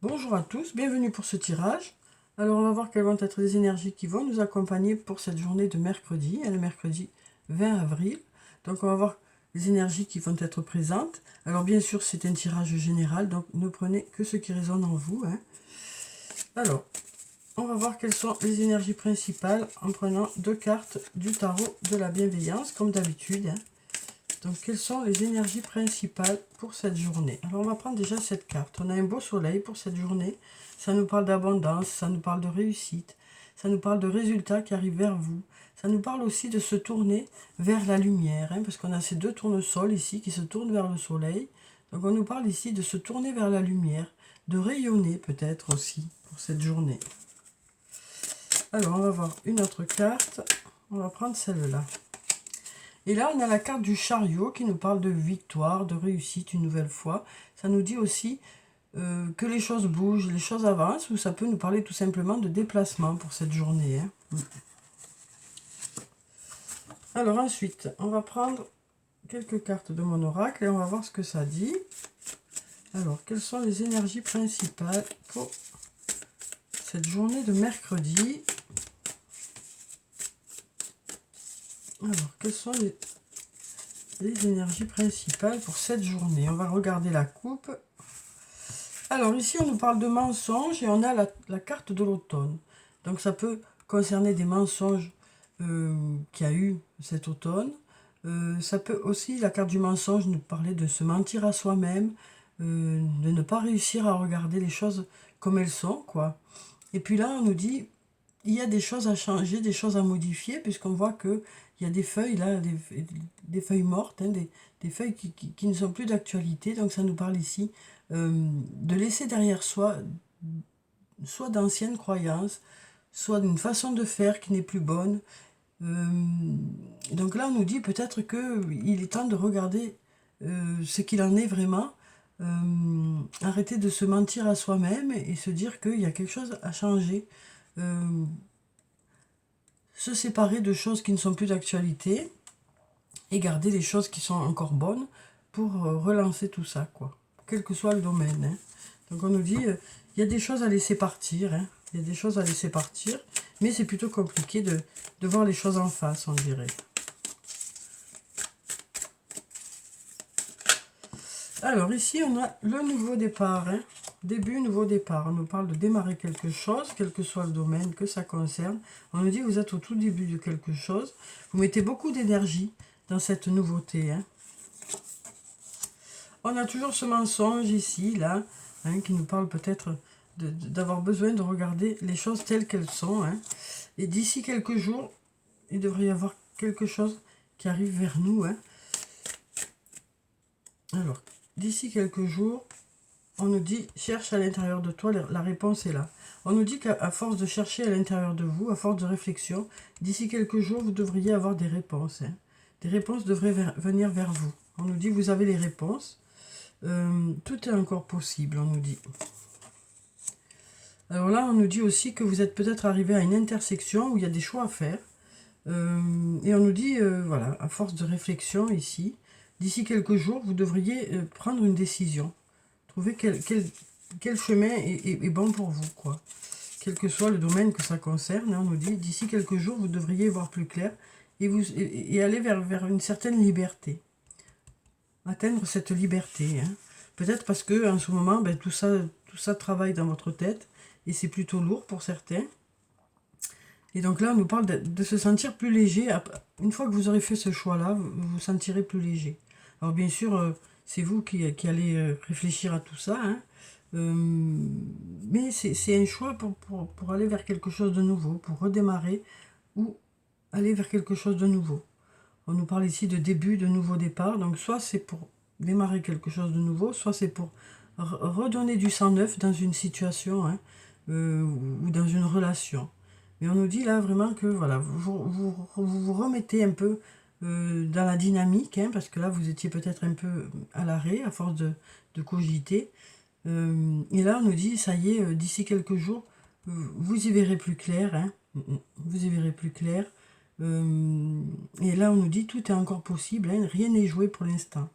Bonjour à tous, bienvenue pour ce tirage. Alors on va voir quelles vont être les énergies qui vont nous accompagner pour cette journée de mercredi, le mercredi 20 avril. Donc on va voir les énergies qui vont être présentes. Alors bien sûr c'est un tirage général, donc ne prenez que ce qui résonne en vous. Alors, on va voir quelles sont les énergies principales en prenant deux cartes du tarot de la bienveillance, comme d'habitude. Donc, quelles sont les énergies principales pour cette journée? Alors, on va prendre déjà cette carte. On a un beau soleil pour cette journée. Ça nous parle d'abondance, ça nous parle de réussite, ça nous parle de résultats qui arrivent vers vous. Ça nous parle aussi de se tourner vers la lumière, parce qu'on a ces deux tournesols ici qui se tournent vers le soleil. Donc, on nous parle ici de se tourner vers la lumière, de rayonner peut-être aussi pour cette journée. Alors, on va voir une autre carte. On va prendre celle-là. Et là, on a la carte du chariot qui nous parle de victoire, de réussite une nouvelle fois. Ça nous dit aussi que les choses bougent, les choses avancent, ou ça peut nous parler tout simplement de déplacement pour cette journée. Alors ensuite, on va prendre quelques cartes de mon oracle et on va voir ce que ça dit. Alors, quelles sont les énergies principales pour cette journée de mercredi? Alors, quelles sont les énergies principales pour cette journée? On va regarder la coupe. Alors ici, on nous parle de mensonges et on a la carte de l'automne. Donc ça peut concerner des mensonges qu'il y a eu cet automne. Ça peut aussi, la carte du mensonge, nous parler de se mentir à soi-même, de ne pas réussir à regarder les choses comme elles sont, quoi. Et puis là, on nous dit, il y a des choses à changer, des choses à modifier, puisqu'on voit qu'il y a des feuilles, là, des feuilles mortes, des feuilles qui ne sont plus d'actualité. Donc ça nous parle ici de laisser derrière soi soit d'anciennes croyances, soit d'une façon de faire qui n'est plus bonne. Donc là, on nous dit peut-être qu'il est temps de regarder ce qu'il en est vraiment, arrêter de se mentir à soi-même et se dire qu'il y a quelque chose à changer. Se séparer de choses qui ne sont plus d'actualité et garder les choses qui sont encore bonnes pour relancer tout ça, quoi. Quel que soit le domaine. Donc on nous dit, il y a des choses à laisser partir, il y a des choses à laisser partir, mais c'est plutôt compliqué de voir les choses en face, on dirait. Alors ici, on a le nouveau départ, début, nouveau départ. On nous parle de démarrer quelque chose, quel que soit le domaine que ça concerne. On nous dit que vous êtes au tout début de quelque chose. Vous mettez beaucoup d'énergie dans cette nouveauté. On a toujours ce mensonge ici, là, qui nous parle peut-être d'avoir besoin de regarder les choses telles qu'elles sont. Et d'ici quelques jours, il devrait y avoir quelque chose qui arrive vers nous. Alors, d'ici quelques jours, on nous dit, cherche à l'intérieur de toi, la réponse est là. On nous dit qu'à force de chercher à l'intérieur de vous, à force de réflexion, d'ici quelques jours, vous devriez avoir des réponses. Des réponses devraient venir vers vous. On nous dit, vous avez les réponses. Tout est encore possible, on nous dit. Alors là, on nous dit aussi que vous êtes peut-être arrivé à une intersection où il y a des choix à faire. Et on nous dit, voilà, à force de réflexion ici, d'ici quelques jours, vous devriez prendre une décision. Trouver quel chemin est bon pour vous, quoi. Quel que soit le domaine que ça concerne, on nous dit, d'ici quelques jours, vous devriez voir plus clair et aller vers une certaine liberté. Atteindre cette liberté. Peut-être parce que en ce moment, tout ça travaille dans votre tête et c'est plutôt lourd pour certains. Et donc là, on nous parle de se sentir plus léger. Une fois que vous aurez fait ce choix-là, vous vous sentirez plus léger. Alors bien sûr, c'est vous qui allez réfléchir à tout ça. Mais c'est un choix pour aller vers quelque chose de nouveau, pour redémarrer ou aller vers quelque chose de nouveau. On nous parle ici de début, de nouveau départ. Donc soit c'est pour démarrer quelque chose de nouveau, soit c'est pour redonner du sang neuf dans une situation ou dans une relation. Mais on nous dit là vraiment que voilà, vous remettez un peu dans la dynamique, parce que là vous étiez peut-être un peu à l'arrêt à force de cogiter. Et là on nous dit, ça y est, d'ici quelques jours, vous y verrez plus clair. Vous y verrez plus clair. Et là on nous dit, tout est encore possible, rien n'est joué pour l'instant.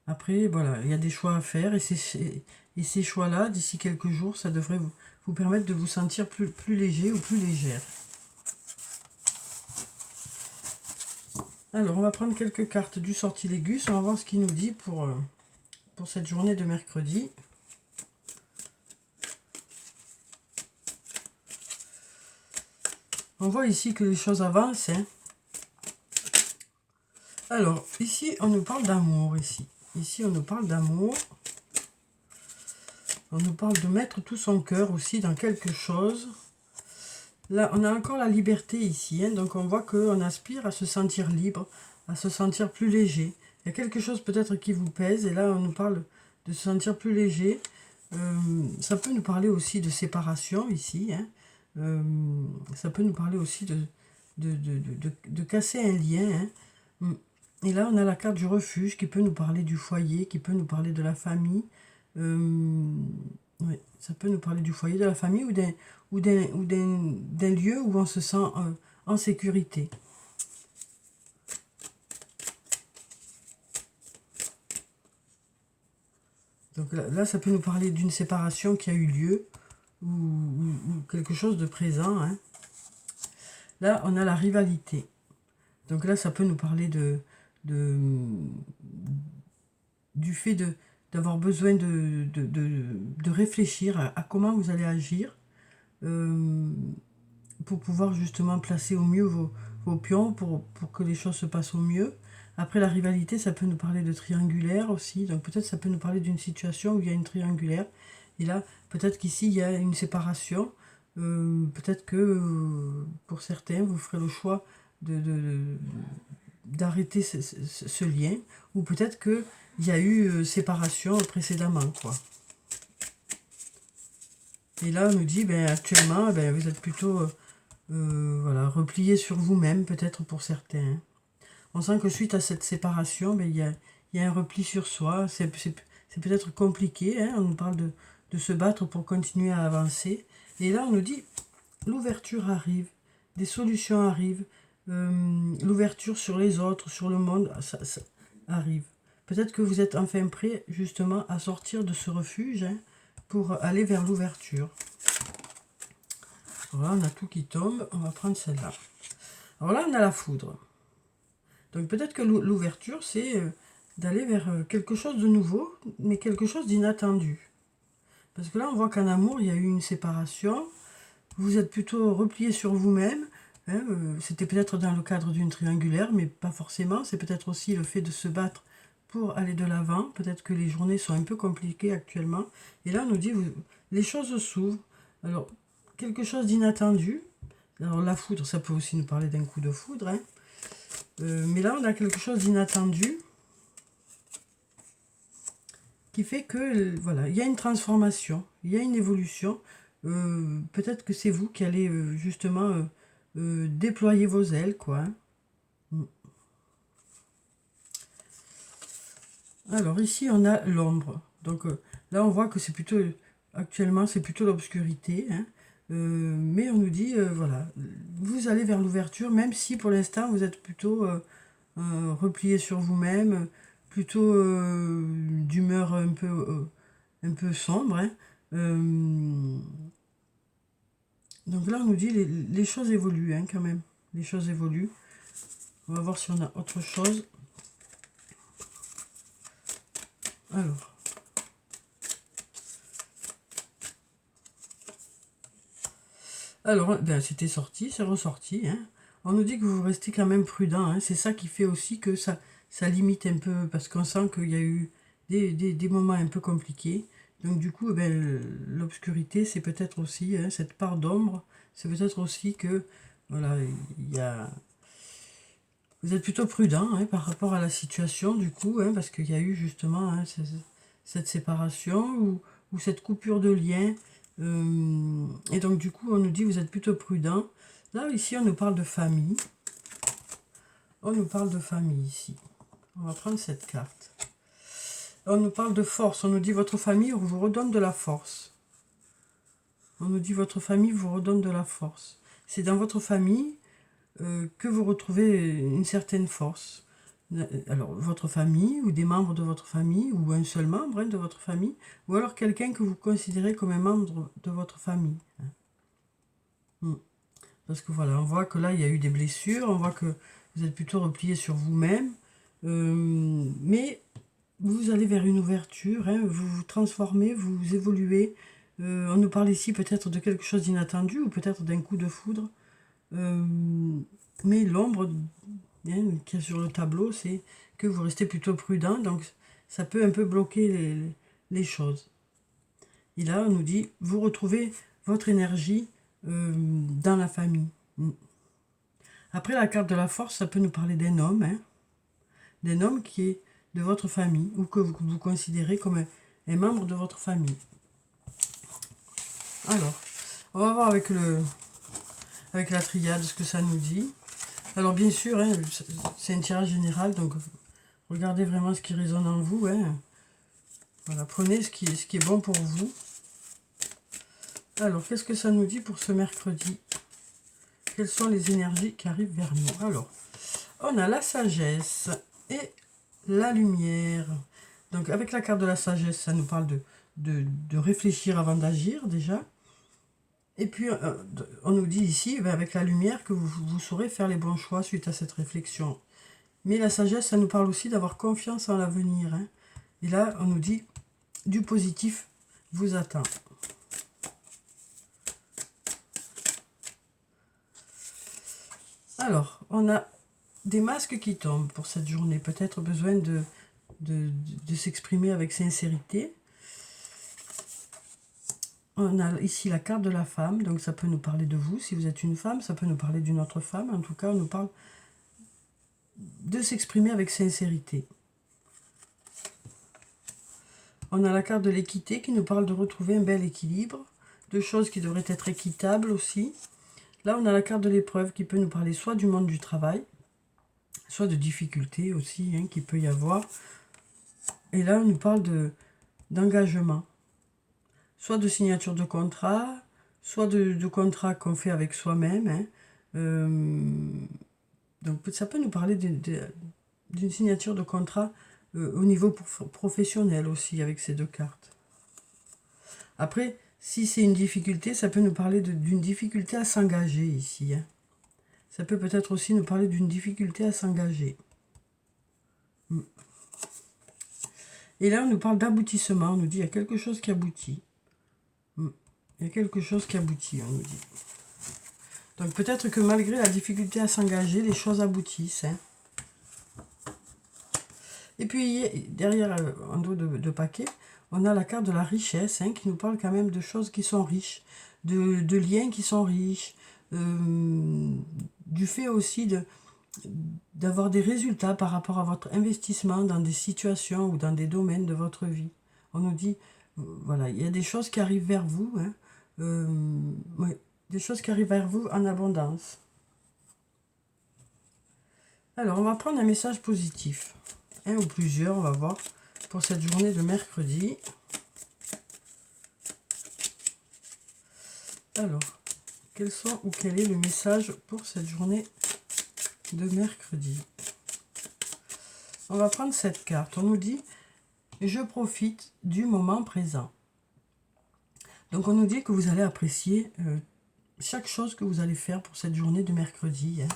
Après, voilà, il y a des choix à faire et ces choix-là, d'ici quelques jours, ça devrait vous permettre de vous sentir plus léger ou plus légère. Alors, on va prendre quelques cartes du sortilègus. On va voir ce qu'il nous dit pour cette journée de mercredi. On voit ici que les choses avancent. Hein. Alors, ici, on nous parle d'amour. Ici, on nous parle d'amour. On nous parle de mettre tout son cœur aussi dans quelque chose. Là, on a encore la liberté ici. Hein, donc, on voit qu'on aspire à se sentir libre, à se sentir plus léger. Il y a quelque chose peut-être qui vous pèse. Et là, on nous parle de se sentir plus léger. Ça peut nous parler aussi de séparation ici. Hein. Ça peut nous parler aussi de casser un lien. Hein. Et là, on a la carte du refuge qui peut nous parler du foyer, qui peut nous parler de la famille. Ouais, ça peut nous parler du foyer, de la famille ou d'un lieu où on se sent en sécurité. Donc là, ça peut nous parler d'une séparation qui a eu lieu ou quelque chose de présent. Hein. Là, on a la rivalité. Donc là, ça peut nous parler du fait d'avoir besoin de réfléchir à comment vous allez agir pour pouvoir justement placer au mieux vos pions pour que les choses se passent au mieux. Après, la rivalité, ça peut nous parler de triangulaire aussi. Donc peut-être ça peut nous parler d'une situation où il y a une triangulaire. Et là, peut-être qu'ici, il y a une séparation. Peut-être que pour certains, vous ferez le choix d'arrêter ce lien. Ou peut-être qu'il y a eu séparation précédemment, quoi. Et là, on nous dit, actuellement, vous êtes plutôt voilà, replié sur vous-même, peut-être pour certains. Hein. On sent que suite à cette séparation, il y a un repli sur soi. C'est peut-être compliqué. Hein. On nous parle de se battre pour continuer à avancer. Et là, on nous dit, l'ouverture arrive, des solutions arrivent, l'ouverture sur les autres, sur le monde, ça arrive. Peut-être que vous êtes enfin prêt, justement, à sortir de ce refuge hein, pour aller vers l'ouverture. Voilà, on a tout qui tombe. On va prendre celle-là. Alors là, on a la foudre. Donc peut-être que l'ouverture, c'est d'aller vers quelque chose de nouveau, mais quelque chose d'inattendu. Parce que là, on voit qu'en amour, il y a eu une séparation. Vous êtes plutôt replié sur vous-même. Hein, c'était peut-être dans le cadre d'une triangulaire, mais pas forcément. C'est peut-être aussi le fait de se battre pour aller de l'avant. Peut-être que les journées sont un peu compliquées actuellement. Et là, on nous dit, les choses s'ouvrent. Alors, quelque chose d'inattendu. Alors, la foudre, ça peut aussi nous parler d'un coup de foudre. Hein. Mais là, on a quelque chose d'inattendu qui fait que, voilà, il y a une transformation, il y a une évolution. Peut-être que c'est vous qui allez justement déployer vos ailes, quoi. Hein. Alors, ici, on a l'ombre. Donc, là, on voit que c'est plutôt, actuellement, c'est plutôt l'obscurité. Hein. Mais on nous dit, voilà, vous allez vers l'ouverture, même si pour l'instant, vous êtes plutôt replié sur vous-même, plutôt d'humeur un peu sombre. Hein. Donc là, on nous dit les choses évoluent hein, quand même. Les choses évoluent. On va voir si on a autre chose. Alors. Alors, c'était sorti, c'est ressorti. Hein. On nous dit que vous restez quand même prudent. Hein. C'est ça qui fait aussi que ça limite un peu, parce qu'on sent qu'il y a eu des moments un peu compliqués. Donc du coup, l'obscurité, c'est peut-être aussi, hein, cette part d'ombre, c'est peut-être aussi que, voilà, vous êtes plutôt prudent hein, par rapport à la situation, du coup, hein, parce qu'il y a eu justement hein, cette séparation ou cette coupure de lien. Et donc du coup, on nous dit vous êtes plutôt prudent. Là, ici, on nous parle de famille. On nous parle de famille ici. On va prendre cette carte. On nous parle de force. On nous dit votre famille vous redonne de la force. On nous dit votre famille vous redonne de la force. C'est dans votre famille que vous retrouvez une certaine force. Alors, votre famille, ou des membres de votre famille, ou un seul membre de votre famille, ou alors quelqu'un que vous considérez comme un membre de votre famille. Parce que voilà, on voit que là, il y a eu des blessures, on voit que vous êtes plutôt replié sur vous-même, mais vous allez vers une ouverture, hein, vous vous transformez, vous évoluez. On nous parle ici peut-être de quelque chose d'inattendu, ou peut-être d'un coup de foudre. Mais l'ombre qu'il y a sur le tableau, c'est que vous restez plutôt prudent, donc ça peut un peu bloquer les choses. Et là, on nous dit, vous retrouvez votre énergie dans la famille. Après, la carte de la force, ça peut nous parler d'un homme, hein, d'un homme qui est de votre famille, ou que vous considérez comme un membre de votre famille. Alors, on va voir avec la triade ce que ça nous dit. Alors bien sûr, hein, c'est un tirage général, donc regardez vraiment ce qui résonne en vous. Hein. Voilà, prenez ce qui est bon pour vous. Alors, qu'est-ce que ça nous dit pour ce mercredi? Quelles sont les énergies qui arrivent vers nous? Alors, on a la sagesse et la lumière. Donc, avec la carte de la sagesse, ça nous parle de réfléchir avant d'agir, déjà. Et puis, on nous dit ici, avec la lumière, que vous saurez faire les bons choix suite à cette réflexion. Mais la sagesse, ça nous parle aussi d'avoir confiance en l'avenir. Hein. Et là, on nous dit, du positif vous attend. Alors, on a des masques qui tombent pour cette journée. Peut-être besoin de s'exprimer avec sincérité. On a ici la carte de la femme, donc ça peut nous parler de vous. Si vous êtes une femme, ça peut nous parler d'une autre femme. En tout cas, on nous parle de s'exprimer avec sincérité. On a la carte de l'équité qui nous parle de retrouver un bel équilibre, de choses qui devraient être équitables aussi. Là, on a la carte de l'épreuve qui peut nous parler soit du monde du travail, soit de difficultés aussi, hein, qu'il peut y avoir. Et là, on nous parle d'engagement. Soit de signature de contrat, soit de contrat qu'on fait avec soi-même. Hein. Donc ça peut nous parler d'une signature de contrat au niveau professionnel aussi, avec ces deux cartes. Après, si c'est une difficulté, ça peut nous parler d'une difficulté à s'engager ici. Hein. Ça peut peut-être aussi nous parler d'une difficulté à s'engager. Et là, on nous parle d'aboutissement. On nous dit qu'il y a quelque chose qui aboutit. Il y a quelque chose qui aboutit, on nous dit. Donc peut-être que malgré la difficulté à s'engager, les choses aboutissent. Hein. Et puis derrière, en dos de paquet, on a la carte de la richesse, hein, qui nous parle quand même de choses qui sont riches, de liens qui sont riches, du fait aussi d'avoir des résultats par rapport à votre investissement dans des situations ou dans des domaines de votre vie. On nous dit, voilà, il y a des choses qui arrivent vers vous, hein, ouais, des choses qui arrivent vers vous en abondance. Alors, on va prendre un message positif. Un ou plusieurs, on va voir, pour cette journée de mercredi. Alors, quels sont ou quel est le message pour cette journée de mercredi? On va prendre cette carte. On nous dit, je profite du moment présent. Donc, on nous dit que vous allez apprécier chaque chose que vous allez faire pour cette journée de mercredi. Hein.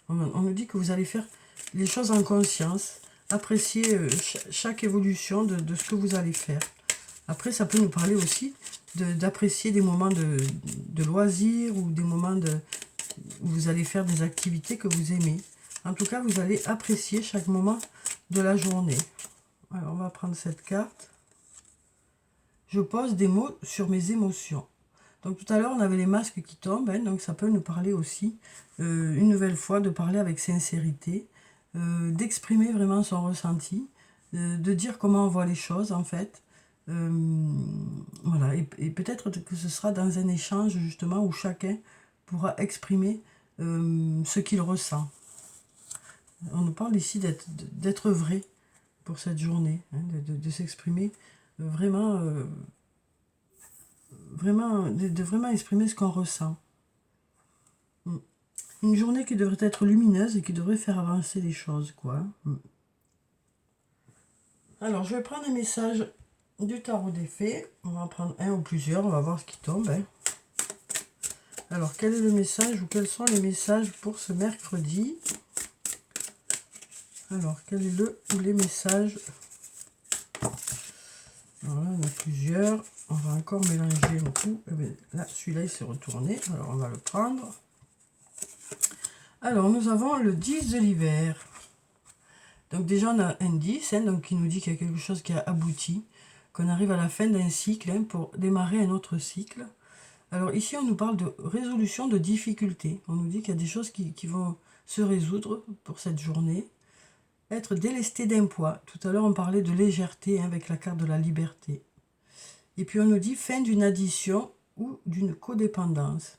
On nous dit que vous allez faire les choses en conscience, apprécier chaque évolution de ce que vous allez faire. Après, ça peut nous parler aussi d'apprécier des moments de loisirs ou des moments où vous allez faire des activités que vous aimez. En tout cas, vous allez apprécier chaque moment de la journée. Alors, on va prendre cette carte. Je pose des mots sur mes émotions. Donc tout à l'heure, on avait les masques qui tombent, hein, donc ça peut nous parler aussi, une nouvelle fois, de parler avec sincérité, d'exprimer vraiment son ressenti, de dire comment on voit les choses en fait. Voilà, et peut-être que ce sera dans un échange justement où chacun pourra exprimer ce qu'il ressent. On nous parle ici d'être vrai pour cette journée, hein, de s'exprimer vraiment... de vraiment exprimer ce qu'on ressent. Une journée qui devrait être lumineuse et qui devrait faire avancer les choses, quoi. Alors, je vais prendre un message du tarot des fées. On va en prendre un ou plusieurs, on va voir ce qui tombe. Hein. Alors, quel est le message ou quels sont les messages pour ce mercredi? Alors, quel est le ou les messages? Alors là, on a plusieurs. On va encore mélanger un coup. Eh bien, là, celui-là, il s'est retourné. Alors, on va le prendre. Alors, nous avons le 10 de l'hiver. Donc, déjà, on a un 10, hein, donc, qui nous dit qu'il y a quelque chose qui a abouti, qu'on arrive à la fin d'un cycle, hein, pour démarrer un autre cycle. Alors, ici, on nous parle de résolution de difficultés. On nous dit qu'il y a des choses qui vont se résoudre pour cette journée. Être délesté d'un poids. Tout à l'heure, on parlait de légèreté, hein, avec la carte de la liberté. Et puis, on nous dit fin d'une addiction ou d'une codépendance.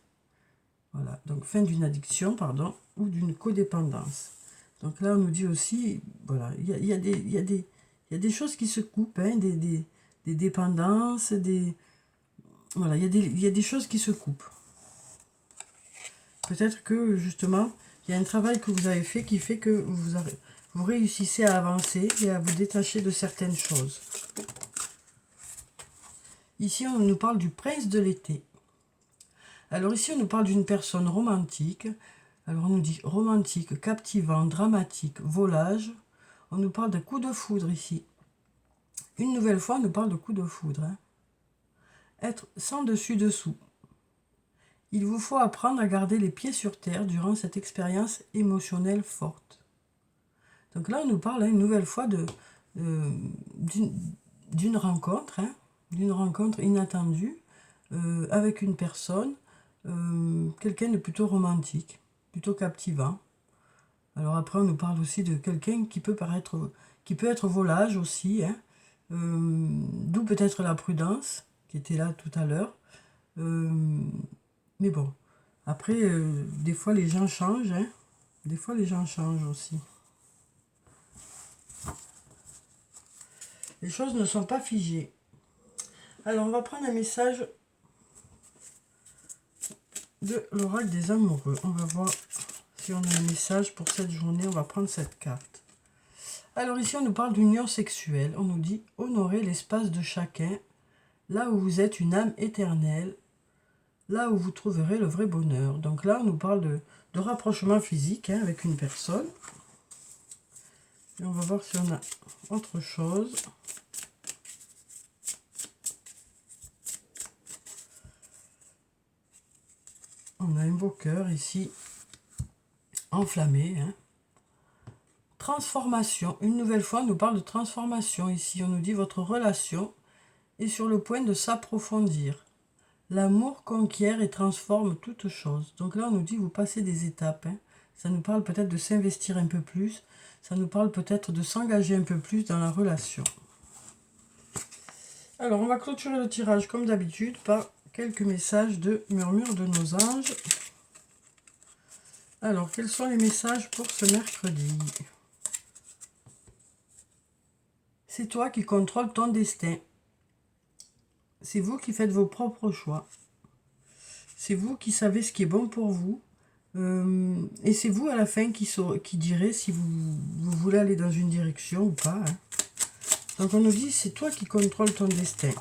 Voilà, donc fin d'une addiction, pardon, ou d'une codépendance. Donc là, on nous dit aussi, voilà, il y a des choses qui se coupent, hein, des dépendances, voilà, il y a des choses qui se coupent. Peut-être que, justement, il y a un travail que vous avez fait qui fait que vous réussissez à avancer et à vous détacher de certaines choses. Ici, on nous parle du prince de l'été. Alors ici, on nous parle d'une personne romantique. Alors on nous dit romantique, captivant, dramatique, volage. On nous parle de coup de foudre ici. Une nouvelle fois, on nous parle de coup de foudre. Hein. Être sans dessus-dessous. Il vous faut apprendre à garder les pieds sur terre durant cette expérience émotionnelle forte. Donc là, on nous parle, hein, une nouvelle fois d'une rencontre, hein, d'une rencontre inattendue avec une personne, quelqu'un de plutôt romantique, plutôt captivant. Alors après, on nous parle aussi de quelqu'un qui peut être volage aussi, hein, d'où peut-être la prudence qui était là tout à l'heure. Mais bon, après, des fois les gens changent, hein, des fois les gens changent aussi. Les choses ne sont pas figées. Alors, on va prendre un message de l'oracle des amoureux. On va voir si on a un message pour cette journée. On va prendre cette carte. Alors ici, on nous parle d'union sexuelle. On nous dit « Honorez l'espace de chacun, là où vous êtes une âme éternelle, là où vous trouverez le vrai bonheur. » Donc là, on nous parle de rapprochement physique, hein, avec une personne. Et on va voir si on a autre chose. On a un beau cœur ici, enflammé. Hein. Transformation. Une nouvelle fois, on nous parle de transformation. Ici, on nous dit votre relation est sur le point de s'approfondir. L'amour conquiert et transforme toute chose. Donc là, on nous dit vous passez des étapes. Hein. Ça nous parle peut-être de s'investir un peu plus. Ça nous parle peut-être de s'engager un peu plus dans la relation. Alors, on va clôturer le tirage comme d'habitude par quelques messages de murmure de nos anges. Alors, quels sont les messages pour ce mercredi? C'est toi qui contrôles ton destin. C'est vous qui faites vos propres choix. C'est vous qui savez ce qui est bon pour vous. Et c'est vous à la fin qui direz si vous voulez aller dans une direction ou pas. Hein. Donc on nous dit, c'est toi qui contrôles ton destin.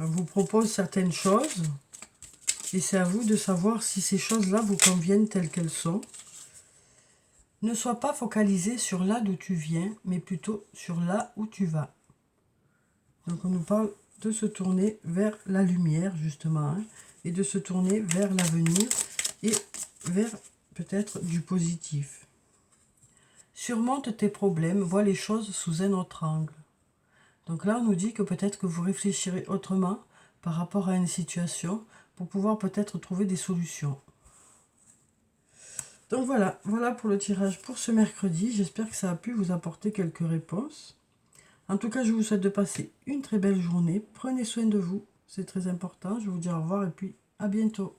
On vous propose certaines choses. Et c'est à vous de savoir si ces choses-là vous conviennent telles qu'elles sont. Ne sois pas focalisé sur là d'où tu viens, mais plutôt sur là où tu vas. Donc on nous parle de se tourner vers la lumière, justement, hein, et de se tourner vers l'avenir et vers peut-être du positif. Surmonte tes problèmes, vois les choses sous un autre angle. Donc là, on nous dit que peut-être que vous réfléchirez autrement par rapport à une situation pour pouvoir peut-être trouver des solutions. Donc voilà pour le tirage pour ce mercredi. J'espère que ça a pu vous apporter quelques réponses. En tout cas, je vous souhaite de passer une très belle journée. Prenez soin de vous, c'est très important. Je vous dis au revoir et puis à bientôt.